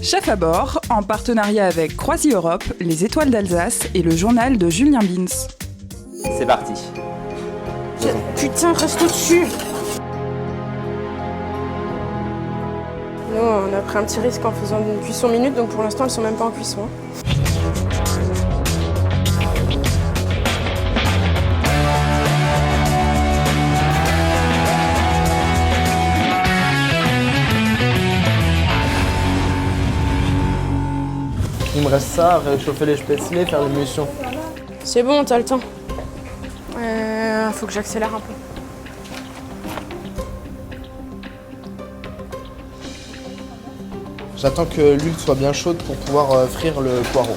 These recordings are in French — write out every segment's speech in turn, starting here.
Chef à bord, en partenariat avec Croisi Europe, les Étoiles d'Alsace et le journal de Julien Bins. C'est parti. Putain, reste au-dessus. Nous, on a pris un petit risque en faisant une cuisson minute, donc pour l'instant, elles sont même pas en cuisson. Il me reste ça, réchauffer les spätzle, faire l'émulsion. C'est bon, t'as le temps. Faut que j'accélère un peu. J'attends que l'huile soit bien chaude pour pouvoir frire le poireau.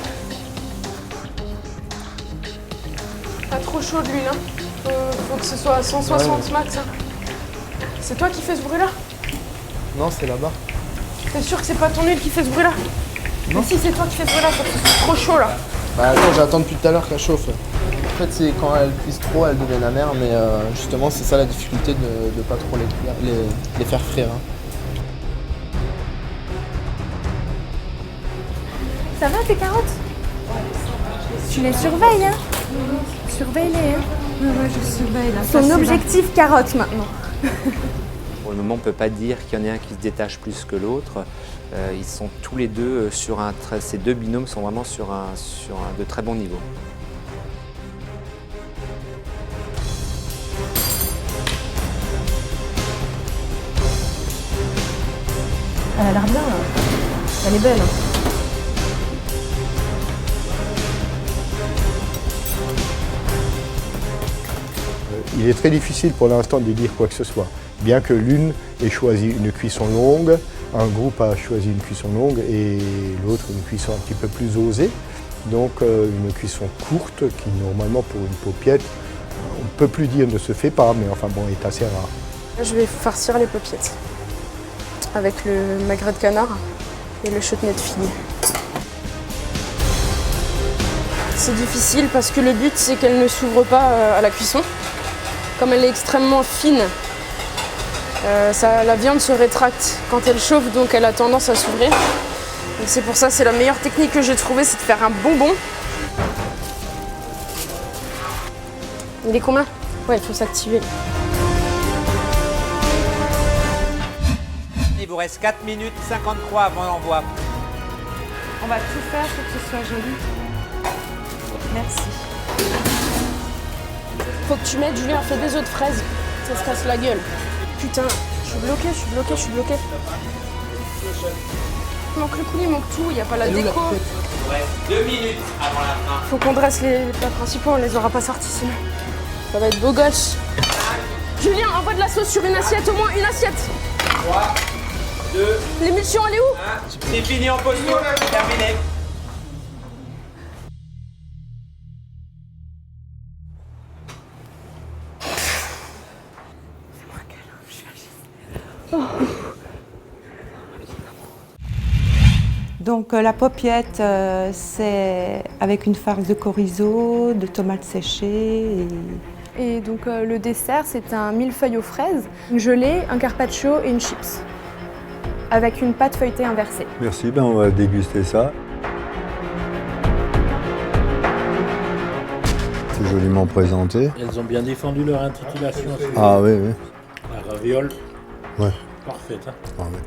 Pas trop chaud de l'huile, hein. Faut que ce soit à 160 max. Hein. C'est toi qui fais ce bruit-là? Non, c'est là-bas. T'es sûr que c'est pas ton huile qui fait ce bruit-là? Non. Mais si c'est toi qui fais ce bruit-là, parce que c'est trop chaud là. Bah attends, j'attends depuis tout à l'heure qu'elle chauffe. En fait, c'est quand elles cuisent trop, elles deviennent amères, mais justement, c'est ça la difficulté de pas trop les faire frire. Hein. Ça va tes carottes? Tu les surveilles, hein? Surveille-les, hein? Ouais, je surveille là. Ton objectif carotte maintenant. Pour le moment, on ne peut pas dire qu'il y en a un qui se détache plus que l'autre. Ils sont tous les deux sur un ces deux binômes sont vraiment sur un de très bon niveau. Elle a l'air bien, là. Elle est belle. Il est très difficile pour l'instant de dire quoi que ce soit. Bien que l'une ait choisi une cuisson longue, un groupe a choisi une cuisson longue et l'autre une cuisson un petit peu plus osée. Donc une cuisson courte qui normalement pour une paupiette, on ne peut plus dire ne se fait pas, mais enfin bon, est assez rare. Je vais farcir les paupiettes avec le magret de canard et le chutney de figue. C'est difficile parce que le but c'est qu'elle ne s'ouvre pas à la cuisson. Comme elle est extrêmement fine, la viande se rétracte quand elle chauffe, donc elle a tendance à s'ouvrir. C'est pour ça, c'est la meilleure technique que j'ai trouvée, c'est de faire un bonbon. Il est combien? Ouais, il faut s'activer. Il vous reste 4 minutes 53 avant l'envoi. On va tout faire pour que ce soit joli. Merci. Faut que tu m'aides, Julien, fais des œufs de fraises. Ça se casse la gueule. Putain, je suis bloquée. Il manque le coulis, il manque tout, il n'y a pas la déco. Ouais, 2 minutes avant la fin. Faut qu'on dresse les plats principaux, on les aura pas sortis sinon. Ça va être beau gosse. Julien, envoie de la sauce sur une assiette, au moins une assiette. 3, 2, L'émulsion, elle est où? 1. C'est fini en posto, terminé. Donc la paupiette, c'est avec une farce de chorizo, de tomates séchées. Et donc le dessert, c'est un millefeuille aux fraises, une gelée, un carpaccio et une chips. Avec une pâte feuilletée inversée. Merci, ben on va déguster ça. C'est joliment présenté. Elles ont bien défendu leur intitulation. Ah oui, oui. La raviole. Ouais. Parfaite. Hein. Ah, oui.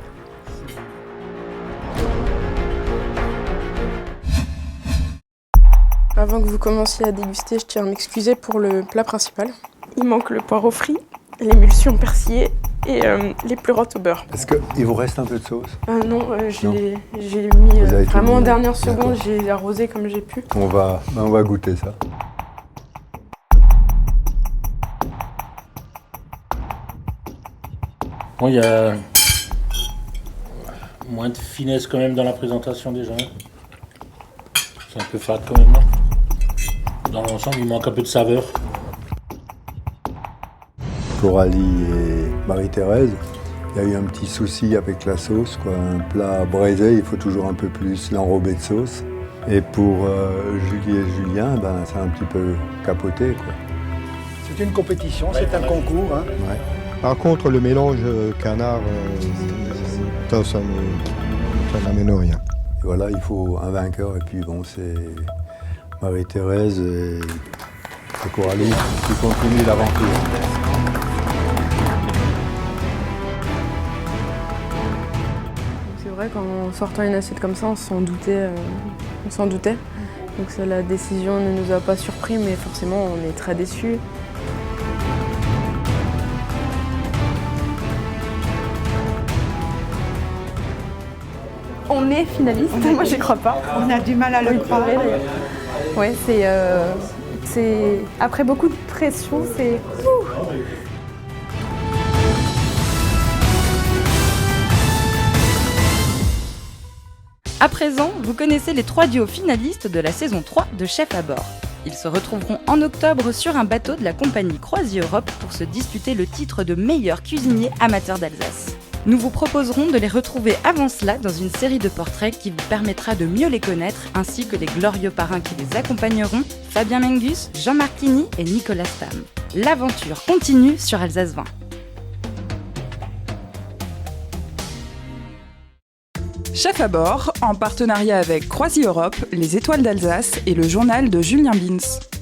Avant que vous commenciez à déguster, je tiens à m'excuser pour le plat principal. Il manque le poireau frit, l'émulsion persillée et les pleurotes au beurre. Est-ce qu'il vous reste un peu de sauce? Non, j'ai mis Vous avez tout vraiment en mis, dernière seconde, d'accord. j'ai arrosé comme j'ai pu. On va goûter ça. Bon, il y a moins de finesse quand même dans la présentation déjà. C'est un peu fade quand même. Dans l'ensemble, il manque un peu de saveur. Coralie et Marie-Thérèse, il y a eu un petit souci avec la sauce, quoi. Un plat braisé, il faut toujours un peu plus l'enrober de sauce. Et pour Julie et Julien, ben, c'est un petit peu capoté, quoi. C'est une compétition, c'est un concours. Hein. Ouais. Par contre, le mélange canard, ça me ça n'amène rien. Et voilà, il faut un vainqueur et puis bon, c'est Marie-Thérèse et Coralie qui continuent l'aventure. C'est vrai qu'en sortant une assiette comme ça, on s'en doutait. Donc la décision ne nous a pas surpris, mais forcément on est très déçus. On est finaliste, moi j'y crois pas. On a du mal à le croire. Ouais, c'est après beaucoup de pression, c'est. À présent, vous connaissez les 3 duos finalistes de la saison 3 de Chef à bord. Ils se retrouveront en octobre sur un bateau de la compagnie Croisière Europe pour se disputer le titre de meilleur cuisinier amateur d'Alsace. Nous vous proposerons de les retrouver avant cela dans une série de portraits qui vous permettra de mieux les connaître, ainsi que les glorieux parrains qui les accompagneront, Fabien Mengus, Jean-Marc Quigny et Nicolas Stamm. L'aventure continue sur Alsace 20. Chef à bord, en partenariat avec Croisière Europe, les Étoiles d'Alsace et le journal de Julien Bins.